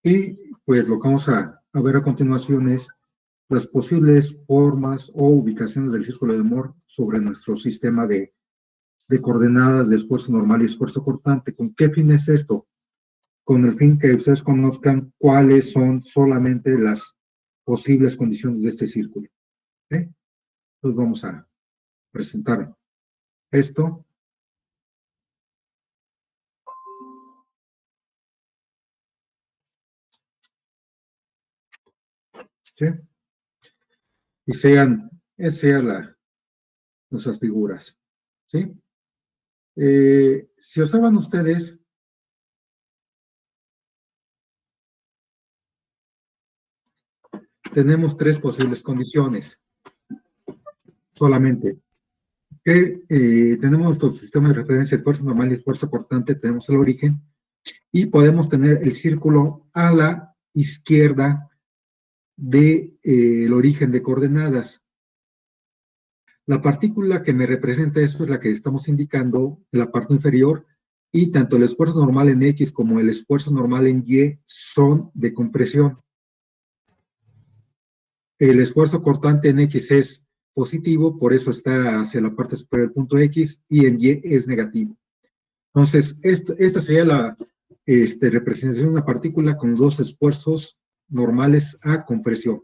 Y pues lo que vamos a ver a continuación es las posibles formas o ubicaciones del círculo de Moore sobre nuestro sistema de coordenadas de esfuerzo normal y esfuerzo cortante. ¿Con qué fin es esto? Con el fin que ustedes conozcan cuáles son solamente las posibles condiciones de este círculo. ¿Sí? Entonces vamos a presentar esto. ¿Sí? Y sean nuestras figuras. ¿Sí? Si observan ustedes, tenemos tres posibles condiciones solamente. Que tenemos nuestro sistema de referencia de esfuerzo normal y esfuerzo cortante, tenemos el origen, y podemos tener el círculo a la izquierda del origen de coordenadas. La partícula que me representa esto es la que estamos indicando en la parte inferior, y tanto el esfuerzo normal en X como el esfuerzo normal en Y son de compresión. El esfuerzo cortante en X es positivo, por eso está hacia la parte superior del punto X, y en Y es negativo. Entonces, esta sería la representación de una partícula con dos esfuerzos normales a compresión.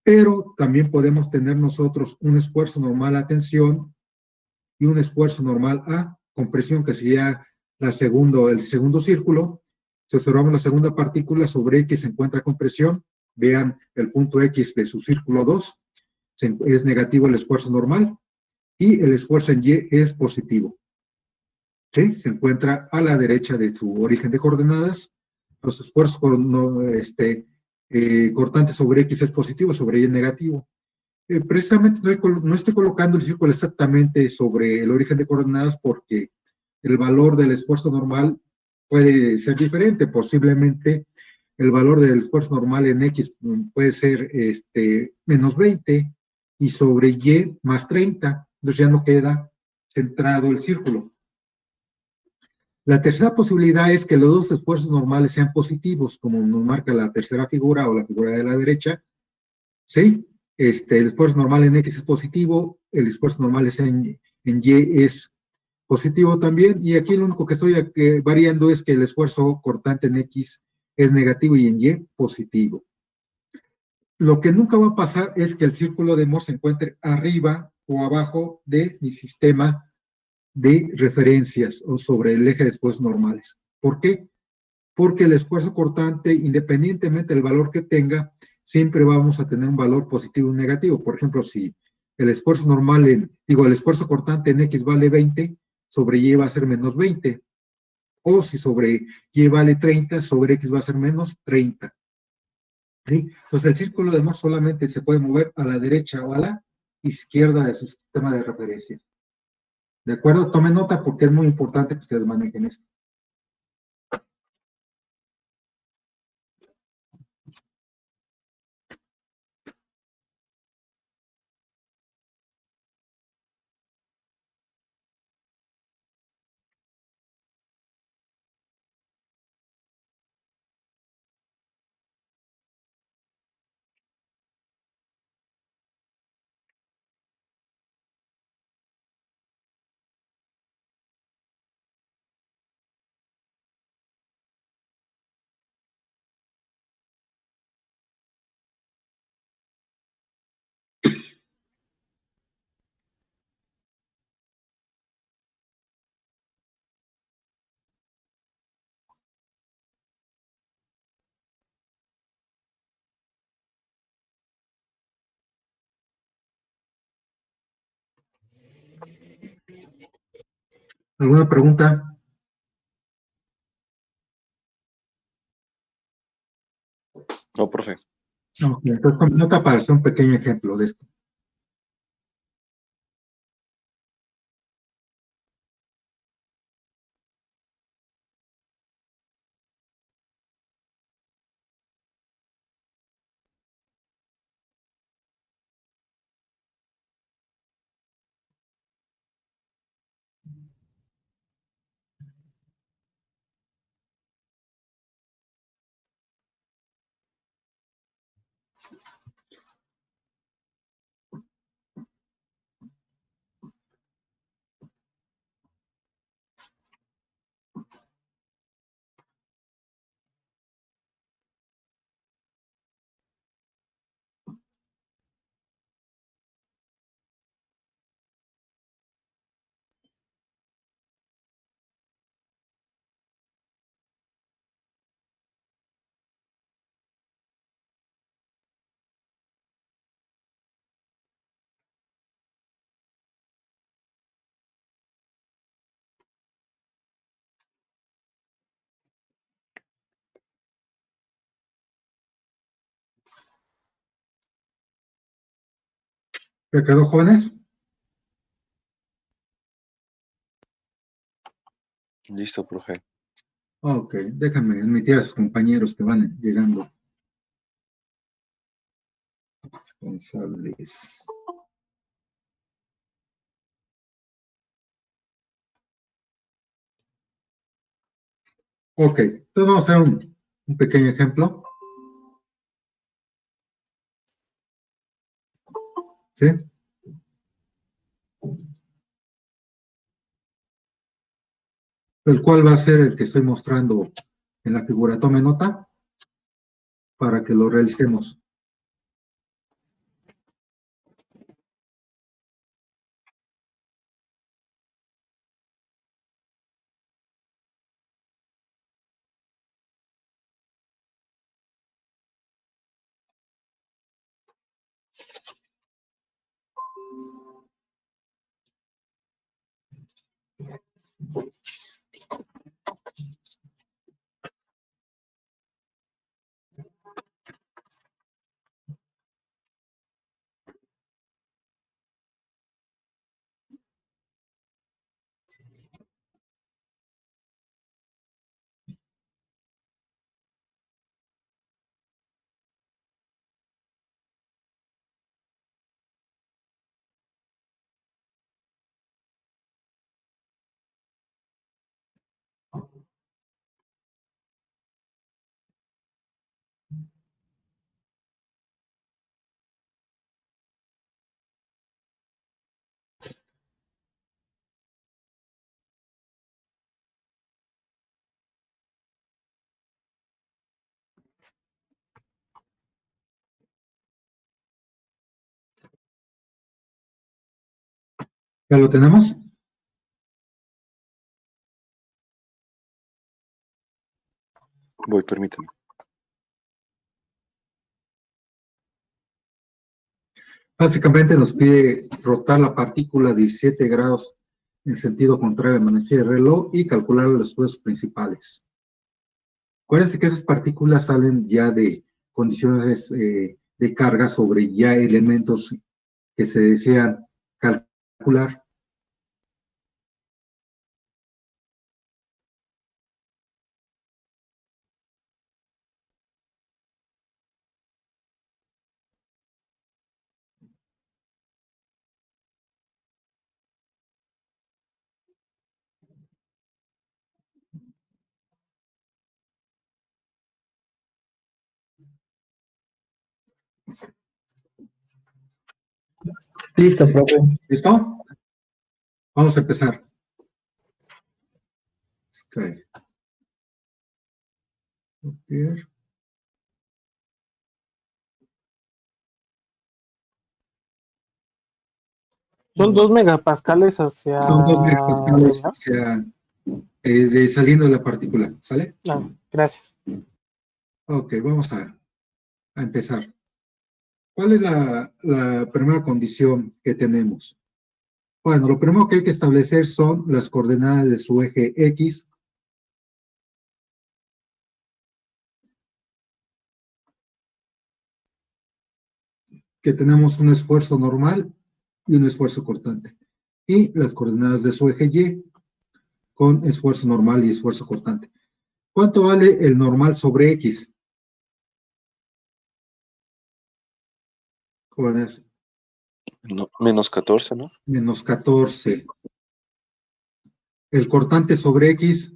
Pero también podemos tener nosotros un esfuerzo normal a tensión y un esfuerzo normal a compresión, que sería el segundo círculo. Si observamos la segunda partícula, sobre X se encuentra compresión. Vean el punto X de su círculo 2, es negativo el esfuerzo normal, y el esfuerzo en Y es positivo. ¿Sí? Se encuentra a la derecha de su origen de coordenadas. Los esfuerzos cortantes sobre X es positivo, sobre Y es negativo. Precisamente no estoy colocando el círculo exactamente sobre el origen de coordenadas, porque el valor del esfuerzo normal puede ser diferente. Posiblemente el valor del esfuerzo normal en X puede ser menos 20 y sobre Y más 30. Entonces ya no queda centrado el círculo. La tercera posibilidad es que los dos esfuerzos normales sean positivos, como nos marca la tercera figura o la figura de la derecha. ¿Sí? El esfuerzo normal en X es positivo, el esfuerzo normal en Y es positivo también, y aquí lo único que estoy variando es que el esfuerzo cortante en X es negativo y en Y positivo. Lo que nunca va a pasar es que el círculo de Moore se encuentre arriba o abajo de mi sistema de referencias o sobre el eje de esfuerzos normales. ¿Por qué? Porque el esfuerzo cortante, independientemente del valor que tenga, siempre vamos a tener un valor positivo o negativo. Por ejemplo, si el esfuerzo normal el esfuerzo cortante en X vale 20, sobre Y va a ser menos 20. O si sobre Y vale 30, sobre X va a ser menos 30. ¿Sí? Entonces el círculo de Moore solamente se puede mover a la derecha o a la izquierda de su sistema de referencia. ¿De acuerdo? Tomen nota porque es muy importante que ustedes manejen esto. ¿Alguna pregunta? No, profe. Ok, entonces tomen nota para hacer un pequeño ejemplo de esto. ¿Ya quedó, jóvenes? Listo, profe. Ok, déjame admitir a sus compañeros que van llegando. González. Ok, entonces vamos a hacer un pequeño ejemplo. ¿Sí? El cual va a ser el que estoy mostrando en la figura. Tome nota para que lo realicemos. ¿Ya lo tenemos? Voy, permíteme. Básicamente nos pide rotar la partícula 17 grados en sentido contrario al manecilla del reloj y calcular los esfuerzos principales. Acuérdense que esas partículas salen ya de condiciones de carga sobre ya elementos que se desean calcular. Listo, profe. ¿Listo? Vamos a empezar. Okay. Copiar. Son 2 megapascales hacia Son 2 megapascales arriba. saliendo de la partícula, ¿sale? Ah, gracias. Ok, vamos a empezar. ¿Cuál es la primera condición que tenemos? Bueno, lo primero que hay que establecer son las coordenadas de su eje X. Que tenemos un esfuerzo normal y un esfuerzo constante. Y las coordenadas de su eje Y con esfuerzo normal y esfuerzo constante. ¿Cuánto vale el normal sobre X? Jóvenes, No, menos 14, ¿no? menos 14. El cortante sobre X,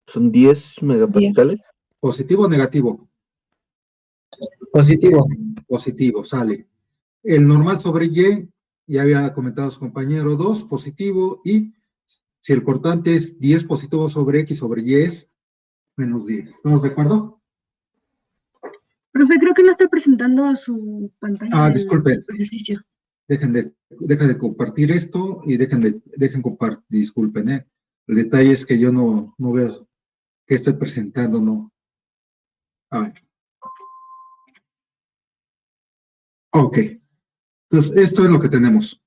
Son 10 megapascales. positivo o negativo. Positivo. Positivo, sale. El normal sobre Y, ya había comentado su compañero, 2, positivo, y si el cortante es 10 positivo sobre X sobre Y es menos 10. ¿Estamos de acuerdo? Profe, creo que no está presentando su pantalla del Disculpen, ejercicio. dejen de compartir esto y dejen compartir, disculpen, ¿eh? El detalle es que yo no veo qué estoy presentando, ¿no? A ver. Ok. Entonces, esto es lo que tenemos.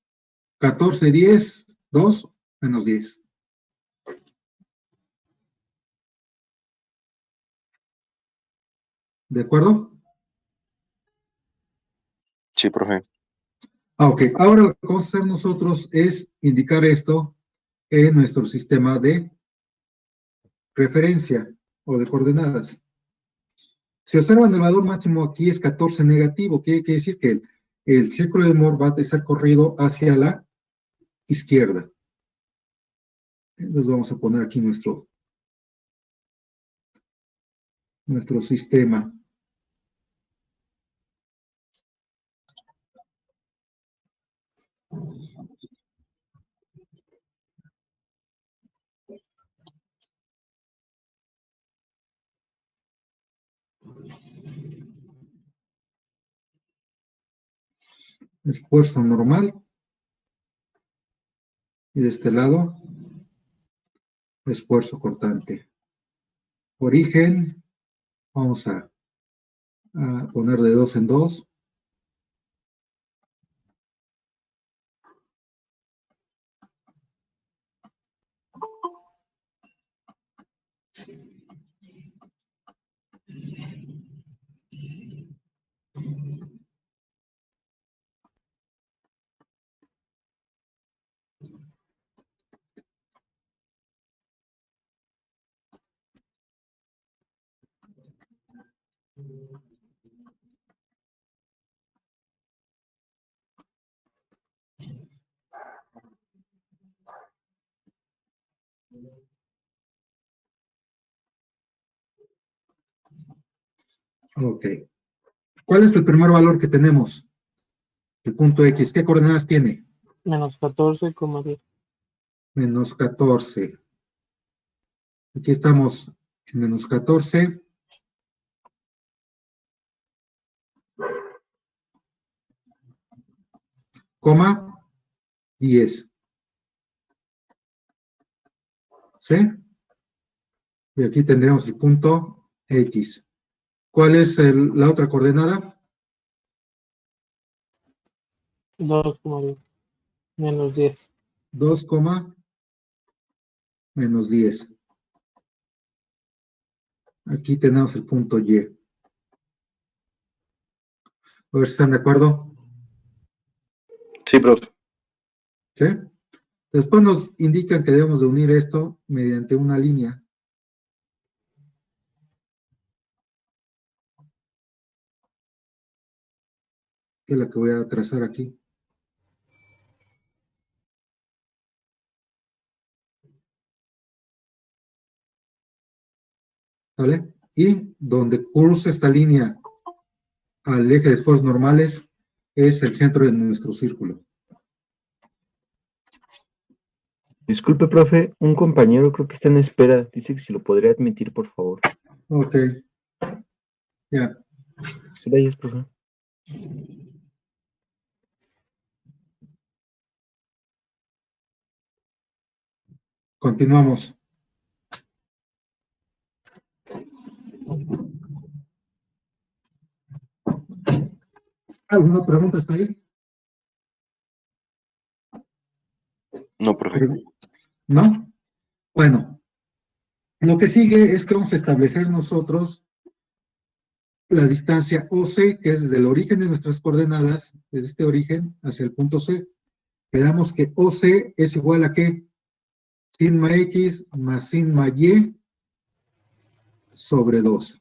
14, 10, 2, menos 10. ¿De acuerdo? Sí, profe. Ok. Ahora lo que vamos a hacer nosotros es indicar esto en nuestro sistema de referencia o de coordenadas. Si observan, el valor máximo aquí es 14 negativo. Quiere decir que el círculo de Moore va a estar corrido hacia la izquierda. Entonces vamos a poner aquí nuestro sistema. Esfuerzo normal. Y de este lado, esfuerzo cortante. Origen, vamos a poner de 2 en 2. Ok. ¿Cuál es el primer valor que tenemos? El punto X. ¿Qué coordenadas tiene? Menos 14,10. Menos 14. Aquí estamos en menos 14, coma 10. ¿Sí? Y aquí tendremos el punto X. ¿Cuál es la otra coordenada? 2,10. Menos 10. 2, menos 10. Aquí tenemos el punto Y. A ver si están de acuerdo. Sí, profe. ¿Sí? Después nos indican que debemos de unir esto mediante una línea. Que es la que voy a trazar aquí. ¿Vale? Y donde cursa esta línea al eje de esfuerzos normales es el centro de nuestro círculo. Disculpe, profe, un compañero creo que está en espera. Dice que si lo podría admitir, por favor. Ok, ya. Gracias, profe. Continuamos. ¿Alguna pregunta hasta ahí? No, profe. ¿No? Bueno, lo que sigue es que vamos a establecer nosotros la distancia OC, que es desde el origen de nuestras coordenadas, desde este origen hacia el punto C. Quedamos que OC es igual a ¿qué? Sigma X más sigma Y sobre 2.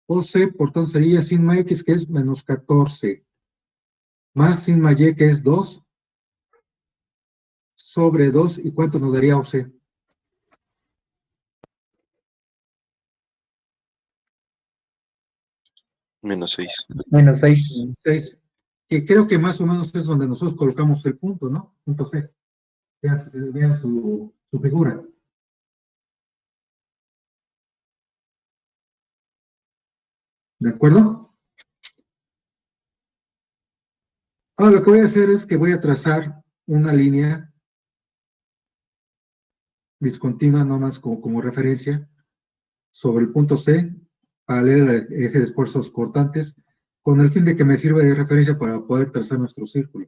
OC, por tanto, sería sigma X, que es menos 14, más sigma Y, que es 2, sobre 2. ¿Y cuánto nos daría OC? Menos 6. Menos 6. 6. Que creo que más o menos es donde nosotros colocamos el punto, ¿no? Punto C. Vean su figura. ¿De acuerdo? Ahora lo que voy a hacer es que voy a trazar una línea discontinua, nomás como referencia, sobre el punto C, paralela al eje de esfuerzos cortantes, con el fin de que me sirva de referencia para poder trazar nuestro círculo.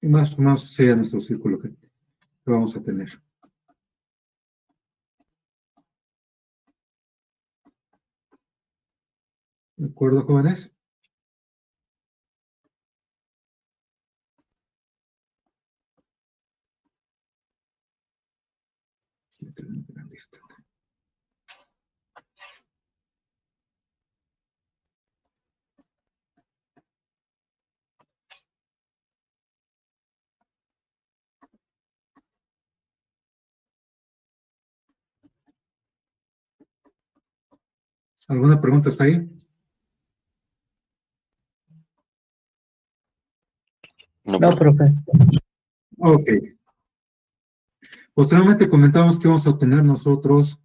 y más o menos sería nuestro círculo que vamos a tener. ¿De acuerdo, jóvenes? ¿Alguna pregunta hasta ahí? No, No, profe. profe. Ok. Posteriormente comentamos que vamos a obtener nosotros,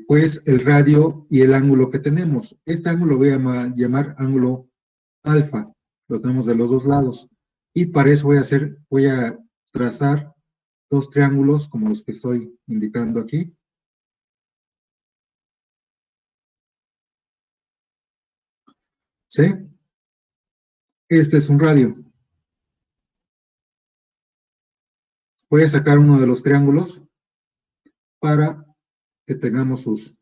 pues, el radio y el ángulo que tenemos. Este ángulo lo voy a llamar ángulo alfa. Lo tenemos de los dos lados. Y para eso voy a trazar dos triángulos como los que estoy indicando aquí. ¿Sí? Este es un radio. Voy a sacar uno de los triángulos para que tengamos sus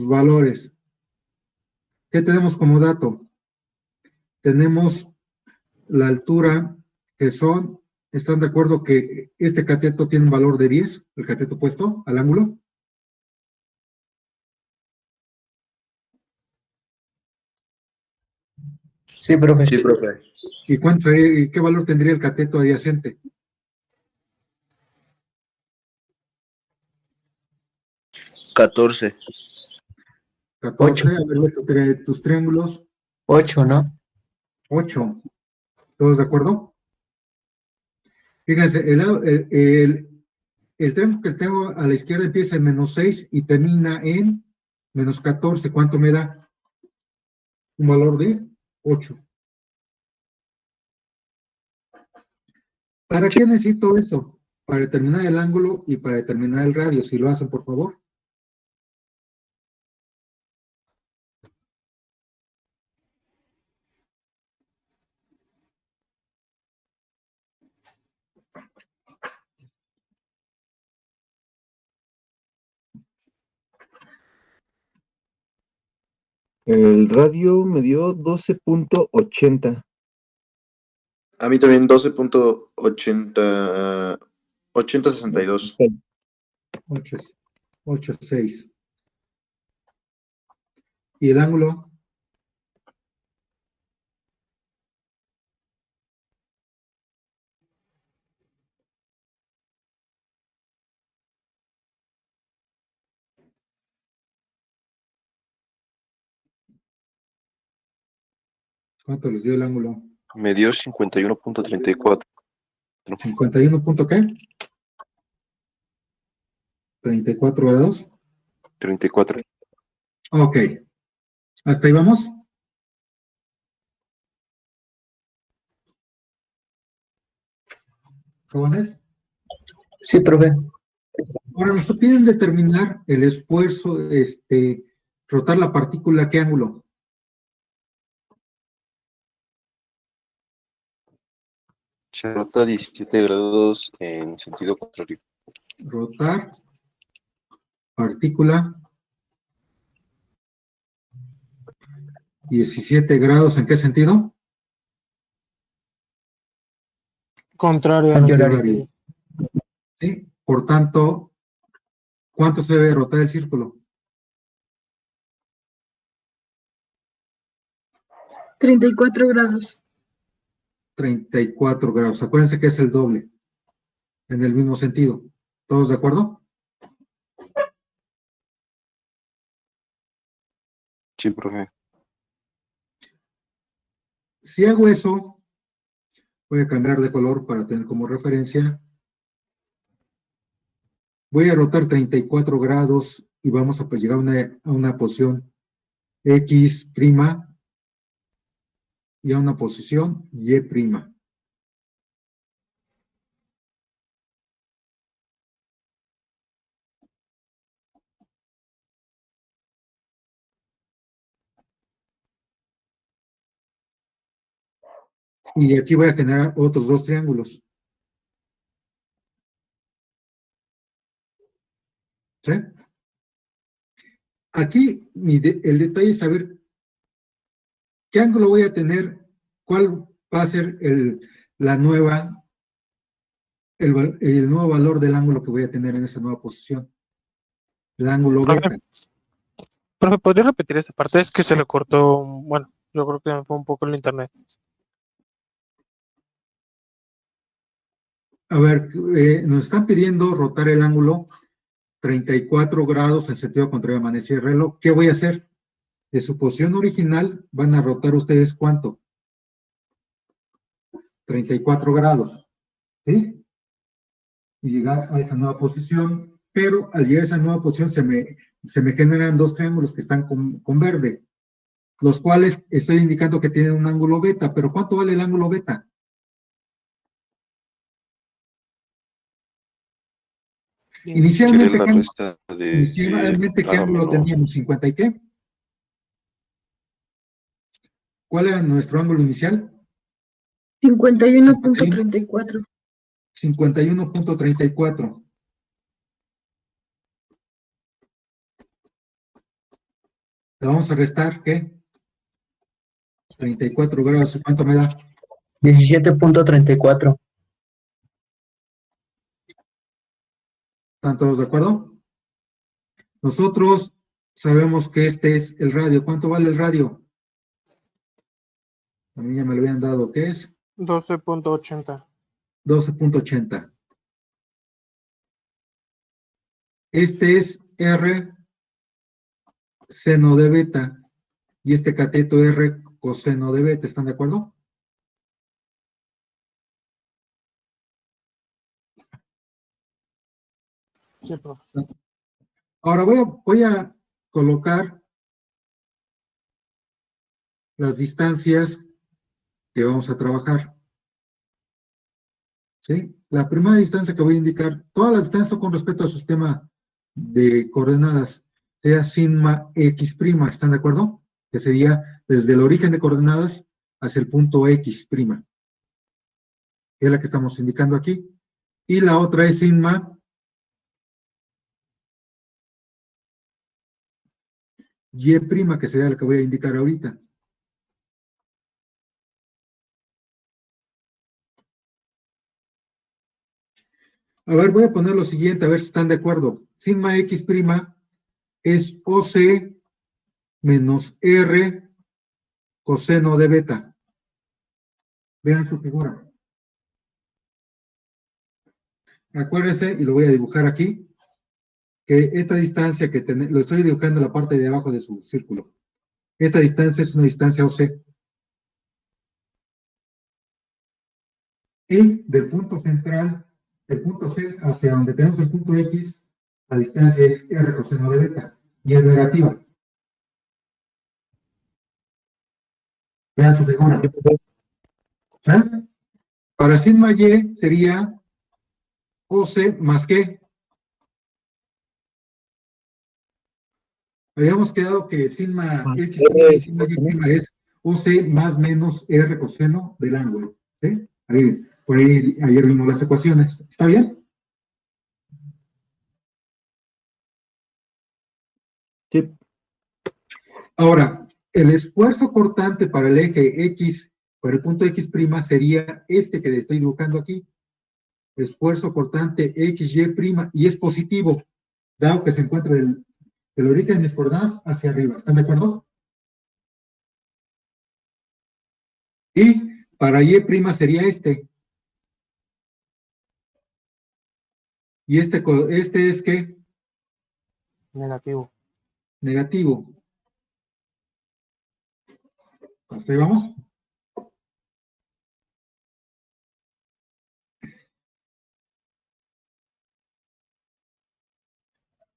valores. ¿Qué tenemos como dato? Tenemos la altura que ¿están de acuerdo que este cateto tiene un valor de 10, el cateto opuesto al ángulo? Sí, profe. Sí, profe. ¿Y qué valor tendría el cateto adyacente? 14. 14, a ver, tus triángulos, 8, ¿no? 8. ¿Todos de acuerdo? Fíjense, el triángulo que tengo a la izquierda empieza en -6 y termina en -14. ¿Cuánto me da? Un valor de 8. ¿Para qué necesito eso? Para determinar el ángulo y para determinar el radio. Si lo hacen, por favor. El radio me dio 12.80. A mí también 12.80, 8062. 8, 6. ¿Y el ángulo? ¿Cuánto les dio el ángulo? Me dio 51.34. 51 punto ¿qué? 34 grados. 34. Ok. ¿Hasta ahí vamos? ¿Jóvenes? Sí, profe. Ahora nos piden determinar el esfuerzo, rotar la partícula, ¿qué ángulo? Se rota 17 grados en sentido contrario. Rotar partícula 17 grados, ¿en qué sentido? Contrario. Antihorario. ¿Sí? Por tanto, ¿cuánto se debe rotar el círculo? 34 grados. 34 grados. Acuérdense que es el doble, en el mismo sentido. ¿Todos de acuerdo? Sí, profe. Si hago eso, voy a cambiar de color para tener como referencia. Voy a rotar 34 grados y vamos a llegar a una posición X' y a una posición Y'. Y aquí voy a generar otros dos triángulos. ¿Sí? Aquí el detalle es saber qué ángulo voy a tener, cuál va a ser el nuevo valor del ángulo que voy a tener en esa nueva posición. El ángulo beta. Profe, ¿podría repetir esa parte? Es que se le cortó, bueno, yo creo que me fue un poco el internet. A ver, nos están pidiendo rotar el ángulo 34 grados en sentido contrario a amanecer el reloj. ¿Qué voy a hacer? De su posición original van a rotar ustedes ¿cuánto? 34 grados. ¿Sí? Y llegar a esa nueva posición, pero al llegar a esa nueva posición se me generan dos triángulos que están con verde, los cuales estoy indicando que tienen un ángulo beta, pero ¿cuánto vale el ángulo beta? Inicialmente, Quiere la resta de ¿qué ángulo menor. teníamos? ¿50 y qué? ¿Cuál era nuestro ángulo inicial? 51.34. 51.34. Le vamos a restar, ¿qué? 34 grados. ¿Cuánto me da? 17.34. ¿Están todos de acuerdo? Nosotros sabemos que este es el radio. ¿Cuánto vale el radio? A mí ya me lo habían dado. ¿Qué es? 12.80. 12.80. Este es R seno de beta y este cateto R coseno de beta. ¿Están de acuerdo? Sí, profe. Ahora voy a colocar las distancias que vamos a trabajar. ¿Sí? La primera distancia que voy a indicar, todas las distancias con respecto al sistema de coordenadas, sea sigma x', ¿están de acuerdo? Que sería desde el origen de coordenadas hacia el punto x', que es la que estamos indicando aquí. Y la otra es sigma y', que sería la que voy a indicar ahorita. A ver, voy a poner lo siguiente, a ver si están de acuerdo. Sigma x' es OC menos R coseno de beta. Vean su figura. Acuérdense, y lo voy a dibujar aquí, que esta distancia que lo estoy dibujando en la parte de abajo de su círculo. Esta distancia es una distancia OC. Y del punto central, del punto C hacia donde tenemos el punto X, la distancia es R coseno de beta, y es negativa. Vean su figura. ¿Eh? Para sigma Y sería OC más ¿qué? Habíamos quedado que sigma X' y sigma Y' es OC más menos R coseno del ángulo. ¿Sí? Por ahí ayer vimos las ecuaciones. ¿Está bien? Sí. Ahora, el esfuerzo cortante para el eje X, para el punto X' sería este que estoy dibujando aquí. Esfuerzo cortante XY', y es positivo, dado que se encuentra del origen de mis coordenadas hacia arriba. ¿Están de acuerdo? Y para Y' sería este. Y este es ¿qué? Negativo. Negativo. ¿Hasta ahí vamos?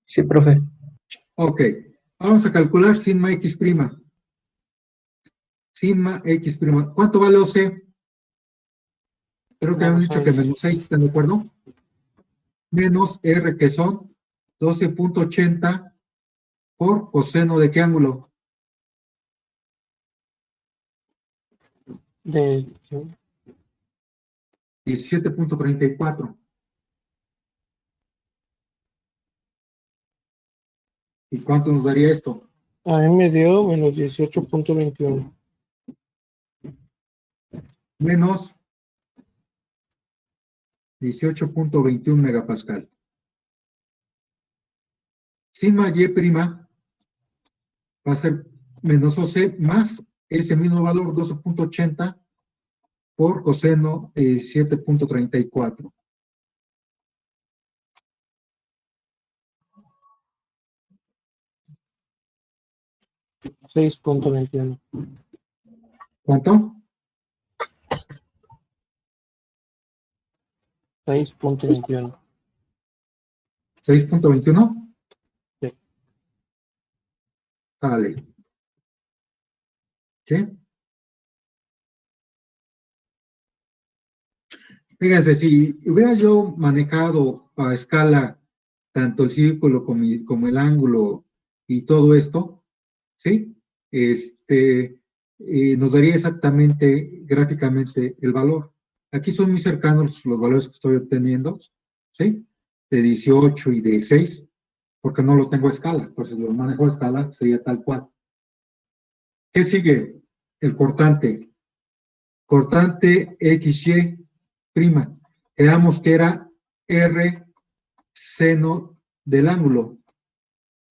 Sí, profe. Ok. Vamos a calcular sigma X'. Sigma X'. ¿Cuánto vale OC? Creo que habíamos dicho que menos 6, ¿están de acuerdo? Menos R, que son 12.80 por coseno de qué ángulo? De 17.34. ¿Y cuánto nos daría esto? A mí me dio menos 18.21. Menos 18.21 megapascal. Sigma Y' va a ser menos OC más ese mismo valor, 12.80 por coseno 7.34. $6.21. ¿Cuánto? 6.21. 6.21. Sí. Vale. ¿Sí? Fíjense, si hubiera yo manejado a escala tanto el círculo como el ángulo y todo esto, ¿sí? Nos daría exactamente, gráficamente, el valor. Aquí son muy cercanos los valores que estoy obteniendo, ¿sí? De 18 y de 6, porque no lo tengo a escala. Pues si lo manejo a escala, sería tal cual. ¿Qué sigue? El cortante. Cortante XY'. Quedamos que era R seno del ángulo,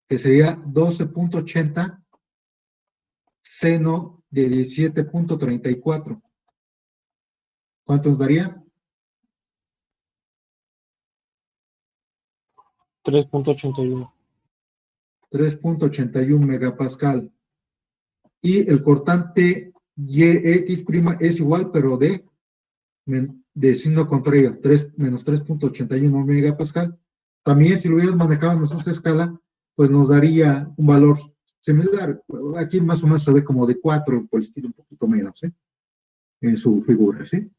que sería 12.80 seno de 17.34. ¿Cuánto nos daría? 3.81. 3.81 megapascal. Y el cortante YX' es igual, pero de signo contrario, menos 3.81 megapascal. También si lo hubieras manejado en nuestra escala, pues nos daría un valor similar. Aquí más o menos se ve como de 4, por el estilo un poquito menos, ¿eh? En su figura, ¿sí?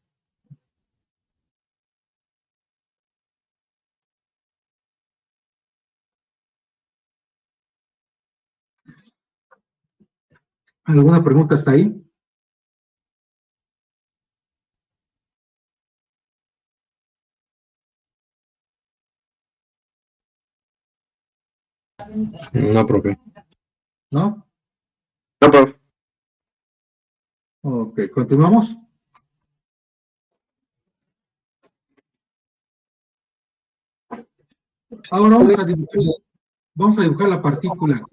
¿Alguna pregunta hasta ahí? No, profe. ¿No? No, profe. Ok, continuamos. Ahora vamos a dibujar la partícula,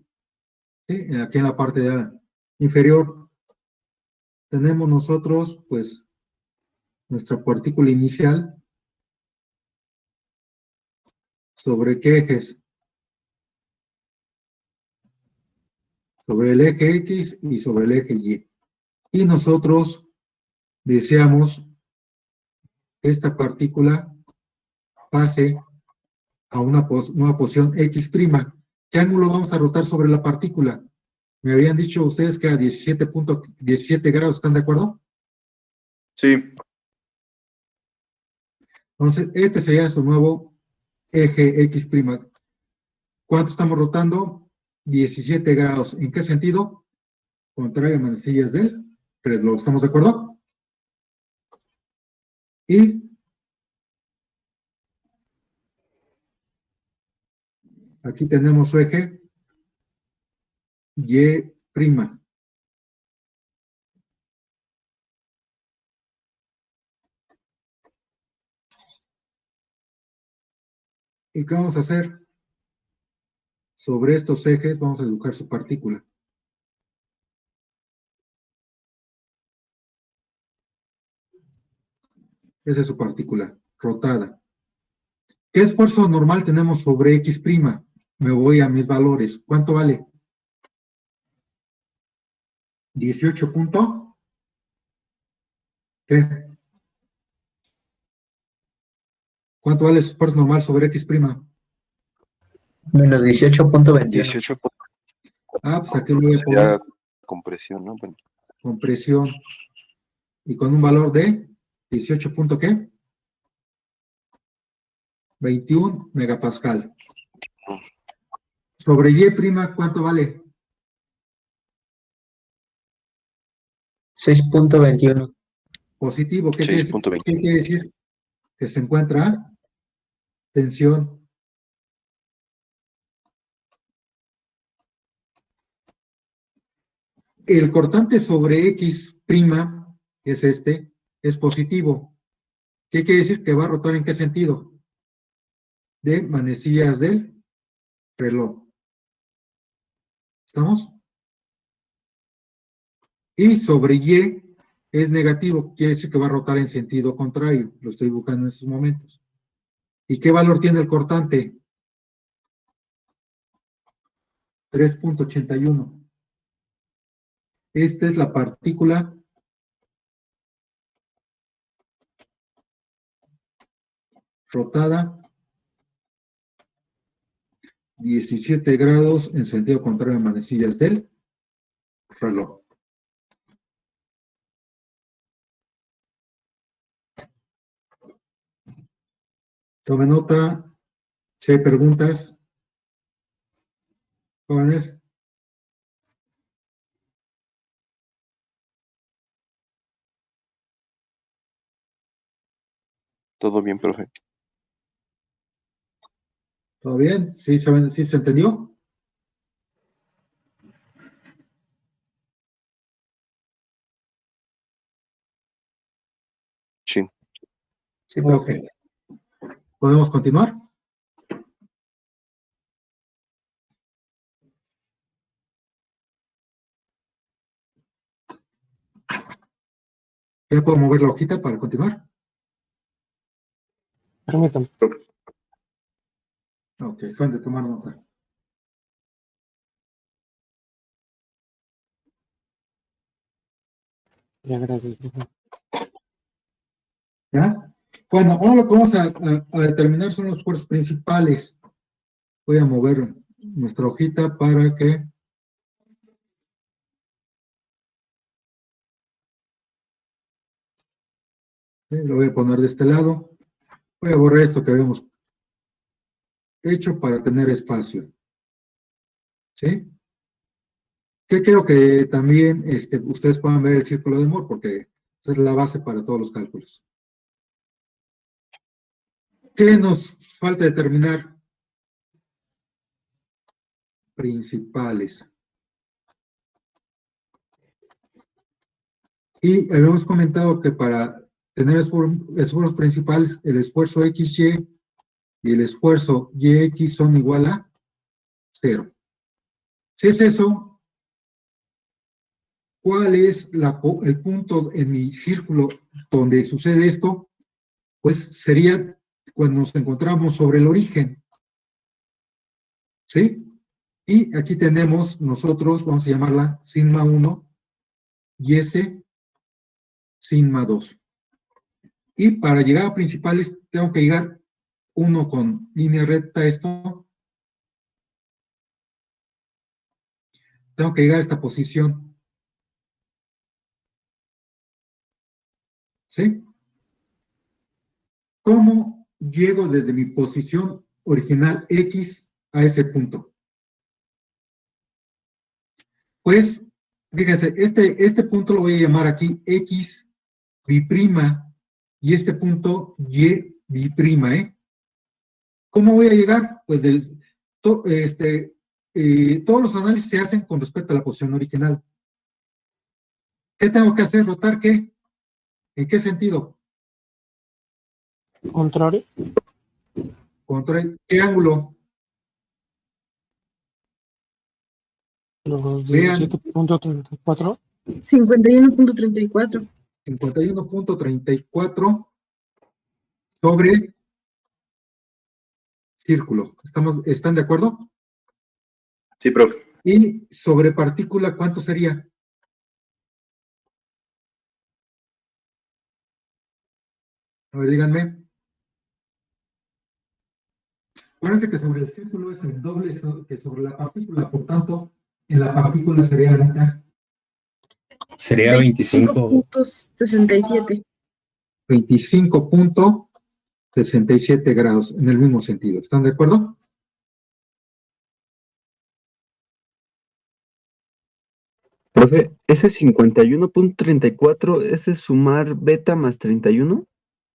¿sí? Aquí en la parte inferior tenemos nosotros, pues, nuestra partícula inicial. ¿Sobre qué ejes? Sobre el eje X y sobre el eje Y. Y nosotros deseamos que esta partícula pase a una nueva posición X'. ¿Qué ángulo vamos a rotar sobre la partícula? Me habían dicho ustedes que a 17.17 grados, ¿están de acuerdo? Sí. Entonces, este sería su nuevo eje X'. ¿Cuánto estamos rotando? 17 grados. ¿En qué sentido? Contrario a manecillas del reloj. ¿Estamos de acuerdo? Y aquí tenemos su eje Y'. ¿Y qué vamos a hacer? Sobre estos ejes vamos a dibujar su partícula. Esa es su partícula, rotada. ¿Qué esfuerzo normal tenemos sobre X'? Me voy a mis valores. ¿Cuánto vale? 18 punto. ¿Qué? ¿Cuánto vale el esfuerzo normal sobre X'? Menos 18.21. 18 Pues aquí lo voy a poner sería compresión, ¿no? Bueno, con presión y con un valor de 18 punto ¿qué? 21 megapascal. Sobre Y', ¿cuánto vale? 6.21. Positivo. ¿Qué quiere decir? 6.21. ¿Qué quiere decir? que se encuentra tensión. El cortante sobre X', que es este, es positivo. ¿Qué quiere decir? Que va a rotar en qué sentido? De manecillas del reloj. ¿Estamos? Y sobre Y es negativo, quiere decir que va a rotar en sentido contrario. Lo estoy buscando en estos momentos. ¿Y qué valor tiene el cortante? 3.81. Esta es la partícula rotada 17 grados en sentido contrario a manecillas del reloj. Tome nota, si hay preguntas, jóvenes. Todo bien, profe. ¿Todo bien? ¿Sí se entendió? Sí. Sí, profe. Ok. ¿Podemos continuar? ¿Ya puedo mover la hojita para continuar? Permítame. Ok, Juan, de tomar nota. Ya, gracias, profe. ¿Ya? Bueno, ahora lo que vamos a determinar son los esfuerzos principales. Voy a mover nuestra hojita para que lo voy a poner de este lado. Voy a borrar esto que habíamos hecho para tener espacio. ¿Sí? Que quiero que también ustedes puedan ver el círculo de Moore, porque esa es la base para todos los cálculos. ¿Qué nos falta determinar? Principales. Y habíamos comentado que para tener esfuerzos principales, el esfuerzo XY y el esfuerzo YX son igual a 0. Si es eso, ¿cuál es el punto en mi círculo donde sucede esto? Pues sería cuando nos encontramos sobre el origen. ¿Sí? Y aquí tenemos nosotros, vamos a llamarla sigma 1 y S sigma 2. Y para llegar a principales tengo que llegar uno con línea recta esto. Tengo que llegar a esta posición. ¿Sí? ¿Cómo llego desde mi posición original X a ese punto? Pues, fíjense, este punto lo voy a llamar aquí X bi'prima y este punto Y bi'prima, ¿eh? ¿Cómo voy a llegar? Pues todos los análisis se hacen con respecto a la posición original. ¿Qué tengo que hacer? ¿Rotar qué? ¿En qué sentido? Contrario. ¿Qué ángulo? Los Vean. 17.34. 51.34. 51.34 sobre círculo. ¿Están de acuerdo? Sí, profe. Y sobre partícula, ¿cuánto sería? A ver, díganme. Acuérdense que sobre el círculo es el doble que sobre la partícula, por tanto, en la partícula sería la mitad. Sería 25. 25.67. 25.67 grados, en el mismo sentido. ¿Están de acuerdo? Profe, ese 51.34, ¿ese es sumar beta más 31?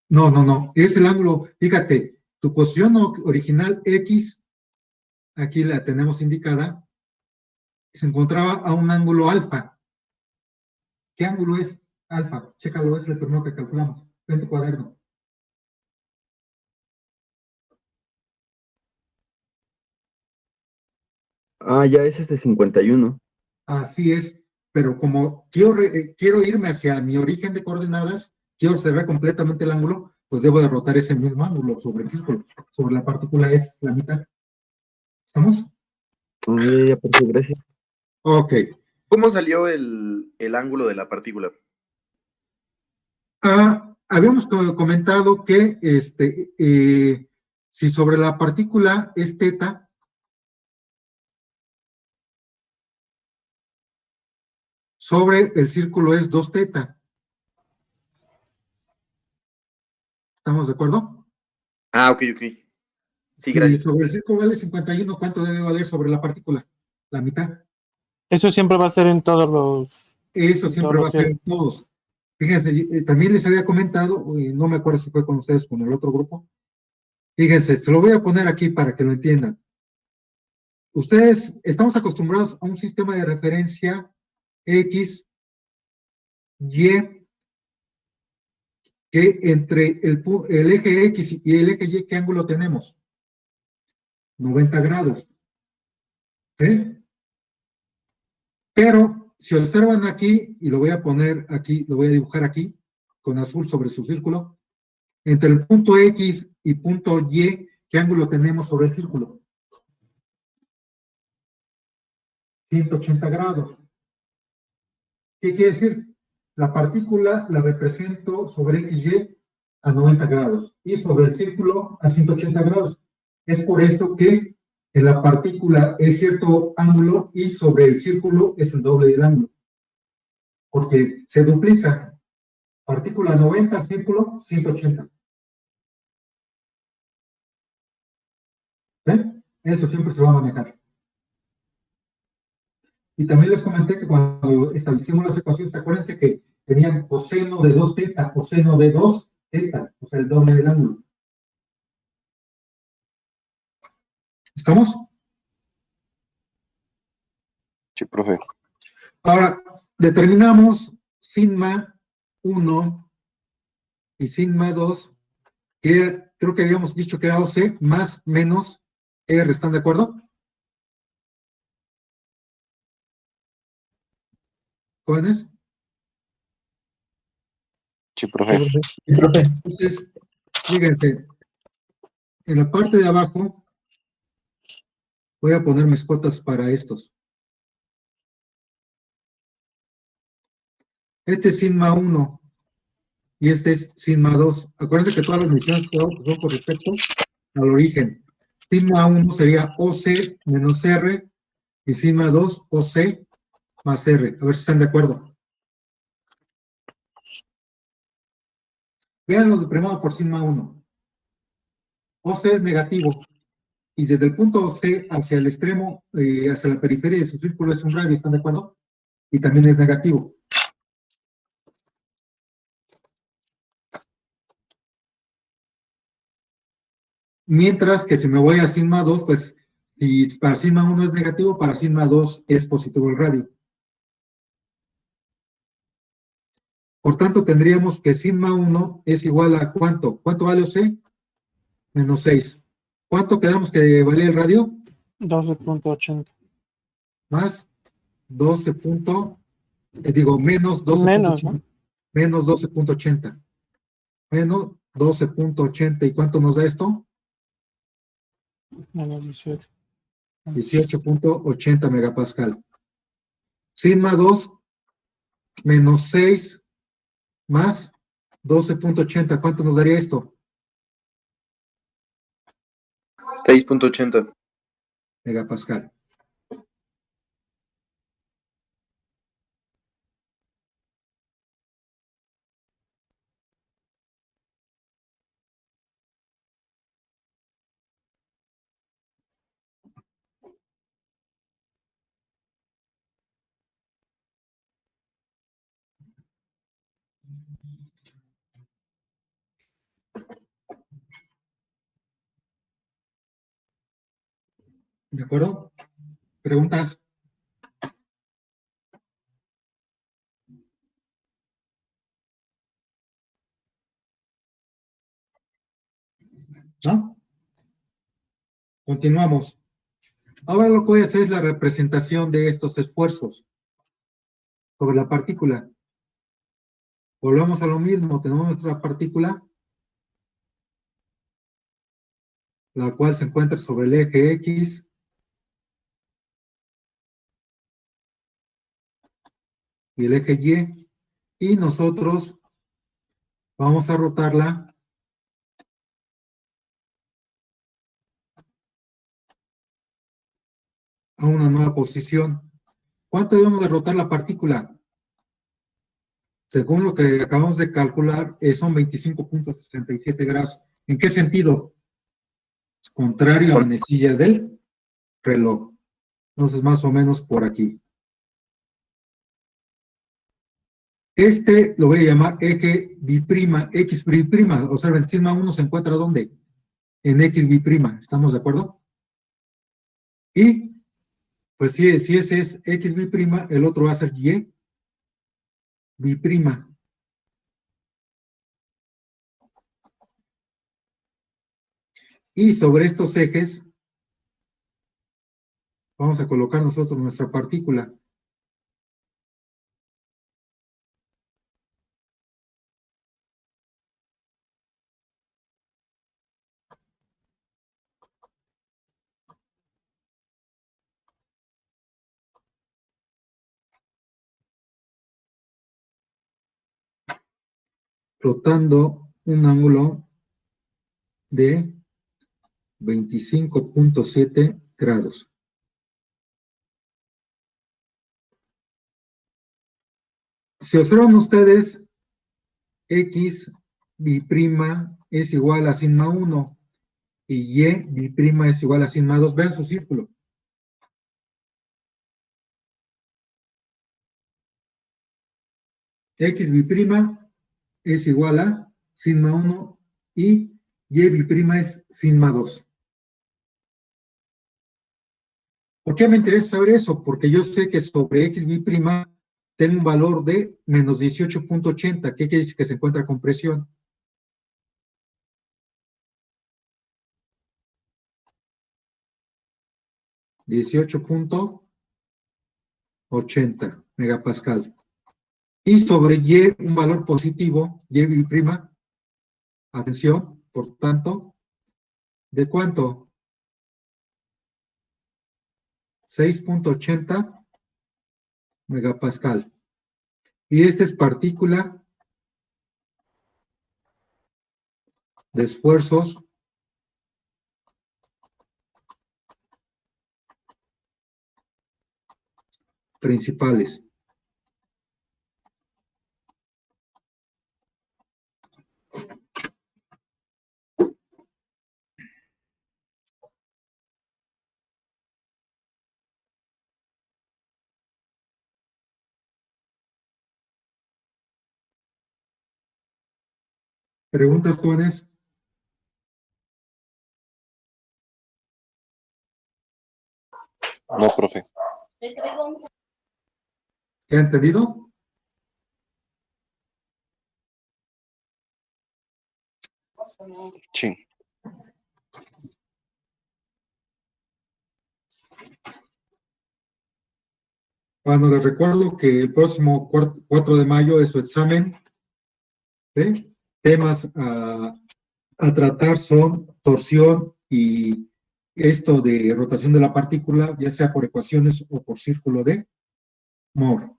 No, es el ángulo, fíjate, tu posición original X, aquí la tenemos indicada, se encontraba a un ángulo alfa. ¿Qué ángulo es alfa? Chécalo, es el primero que calculamos. En tu cuaderno. Ah, ya ese es de 51. Así es, pero como quiero irme hacia mi origen de coordenadas, quiero observar completamente el ángulo, pues debo derrotar ese mismo ángulo sobre el círculo, sobre la partícula es la mitad. ¿Estamos? Ah, ya, profe, gracias. Ok. ¿Cómo salió el ángulo de la partícula? Habíamos comentado que si sobre la partícula es teta, sobre el círculo es 2 teta. ¿Estamos de acuerdo? Ah, ok. Sí, Si gracias. sobre el círculo vale 51, ¿cuánto debe valer sobre la partícula? La mitad. Eso siempre va a ser en todos Eso en todos siempre va los a ser en círculos. todos. Fíjense, también les había comentado, no me acuerdo si fue con ustedes, con el otro grupo. Fíjense, se lo voy a poner aquí para que lo entiendan. Ustedes, estamos acostumbrados a un sistema de referencia X, Y, que entre el eje X y el eje Y, ¿qué ángulo tenemos? 90 grados. ¿Sí? Pero si observan aquí, y lo voy a poner aquí, lo voy a dibujar aquí, con azul sobre su círculo, entre el punto X y punto Y, ¿qué ángulo tenemos sobre el círculo? 180 grados. ¿Qué quiere decir? La partícula la represento sobre XY a 90 grados y sobre el círculo a 180 grados. Es por esto que en la partícula es cierto ángulo y sobre el círculo es el doble del ángulo. Porque se duplica. Partícula 90, círculo 180. ¿Ven? Eso siempre se va a manejar. Y también les comenté que cuando establecimos las ecuaciones, acuérdense que tenían coseno de 2 teta, coseno de 2 teta, o sea, el doble del ángulo. ¿Estamos? Sí, profe. Ahora, determinamos sigma 1 y sigma 2, que creo que habíamos dicho que era OC más menos R. ¿Están de acuerdo? ¿Jóvenes? Sí, Sí, profe. profe. Sí, profe. Entonces, fíjense, en la parte de abajo voy a poner mis cuotas para estos. Este es sigma 1 y este es sigma 2. Acuérdense que todas las mediciones son con respecto al origen. Sigma 1 sería OC menos R y sigma 2 OC más R. A ver si están de acuerdo. Vean de primero por sigma 1. OC es negativo y desde el punto C hacia el extremo, hacia la periferia de su círculo es un radio, ¿están de acuerdo? Y también es negativo. Mientras que si me voy a sigma 2, pues si para sigma 1 es negativo, para sigma 2 es positivo el radio. Por tanto, tendríamos que sigma 1 es igual a ¿cuánto? ¿Cuánto vale OC? Menos 6. ¿Cuánto quedamos que vale el radio? 12.80. Más 12. Menos Menos, ¿no? 12.80. Menos 12.80. Menos 12.80. ¿Y cuánto nos da esto? Menos 18. 18.80 megapascal. Sigma 2 menos 6 más 12.80. ¿Cuánto nos daría esto? 6.80. Megapascal. ¿De acuerdo? ¿Preguntas? ¿No? Continuamos. Ahora lo que voy a hacer es la representación de estos esfuerzos sobre la partícula. Volvemos a lo mismo, tenemos nuestra partícula, la cual se encuentra sobre el eje X, y el eje Y, y nosotros vamos a rotarla a una nueva posición. ¿Cuánto debemos de rotar la partícula? Según lo que acabamos de calcular, son 25.67 grados. ¿En qué sentido? Contrario a manecillas del reloj. Entonces, más o menos por aquí. Este lo voy a llamar eje biprima, X biprima. Observen, sigma 1 se encuentra ¿dónde? En X biprima. ¿Estamos de acuerdo? Y, pues si ese es X biprima, el otro va a ser Y biprima. Y sobre estos ejes, vamos a colocar nosotros nuestra partícula. Rotando un ángulo de 25.7 grados. Si observan ustedes, X biprima es igual a sigma 1 y Y biprima es igual a sigma 2. Vean su círculo. X biprima es igual a sigma 1 y Y biprima es sigma 2. ¿Por qué me interesa saber eso? Porque yo sé que sobre X biprima tengo un valor de menos 18.80. ¿Qué quiere decir? Que se encuentra con presión. $18.80 megapascal. Y sobre Y un valor positivo, Y biprima, atención, por tanto, ¿de cuánto? 6.80 megapascal. Y esta es partícula de esfuerzos principales. ¿Preguntas, jóvenes? No, profe. ¿Qué ha entendido? Sí. Bueno, les recuerdo que el próximo 4 de mayo es su examen. ¿Sí? Temas a tratar son torsión y esto de rotación de la partícula, ya sea por ecuaciones o por círculo de Moore.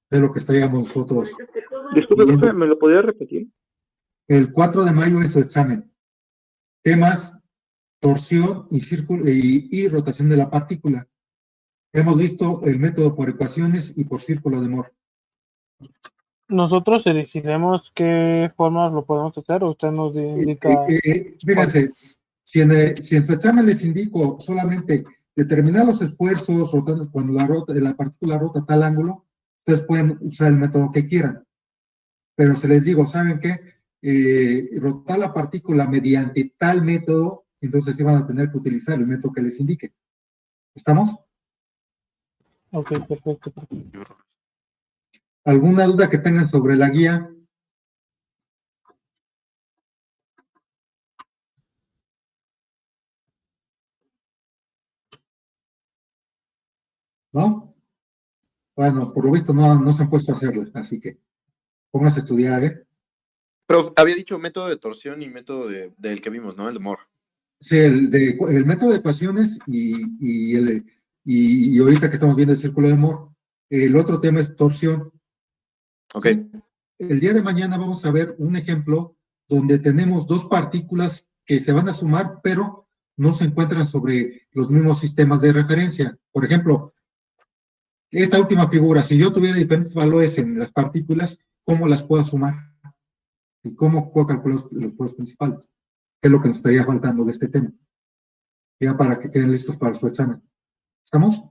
Es lo que estaríamos nosotros. Disculpe, viendo. profe, ¿me lo podría repetir? El 4 de mayo es su examen. Temas, torsión y círculo y rotación de la partícula. Hemos visto el método por ecuaciones y por círculo de Moore. Nosotros elegiremos qué formas lo podemos hacer, o usted nos indica. Fíjense, si en su examen les indico solamente determinar los esfuerzos rotando, cuando la partícula rota tal ángulo, ustedes pueden usar el método que quieran. Pero si les digo, ¿saben qué? Rotar la partícula mediante tal método entonces iban a tener que utilizar el método que les indique. ¿Estamos? Ok, perfecto. ¿Alguna duda que tengan sobre la guía? ¿No? Bueno, por lo visto no se han puesto a hacerlo, así que pónganse a estudiar, ¿eh? Pero había dicho método de torsión y método del que vimos, ¿no? El de Moore. Sí, el método de ecuaciones y ahorita que estamos viendo el círculo de Moore, el otro tema es torsión. Ok. El día de mañana vamos a ver un ejemplo donde tenemos dos partículas que se van a sumar, pero no se encuentran sobre los mismos sistemas de referencia. Por ejemplo, esta última figura, si yo tuviera diferentes valores en las partículas, ¿cómo las puedo sumar? ¿Y cómo puedo calcular los polos principales? ¿Qué es lo que nos estaría faltando de este tema? Ya para que queden listos para su examen. ¿Estamos?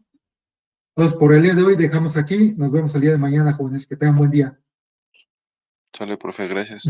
Entonces, por el día de hoy dejamos aquí. Nos vemos el día de mañana, jóvenes. Que tengan buen día. Sale, profe, gracias.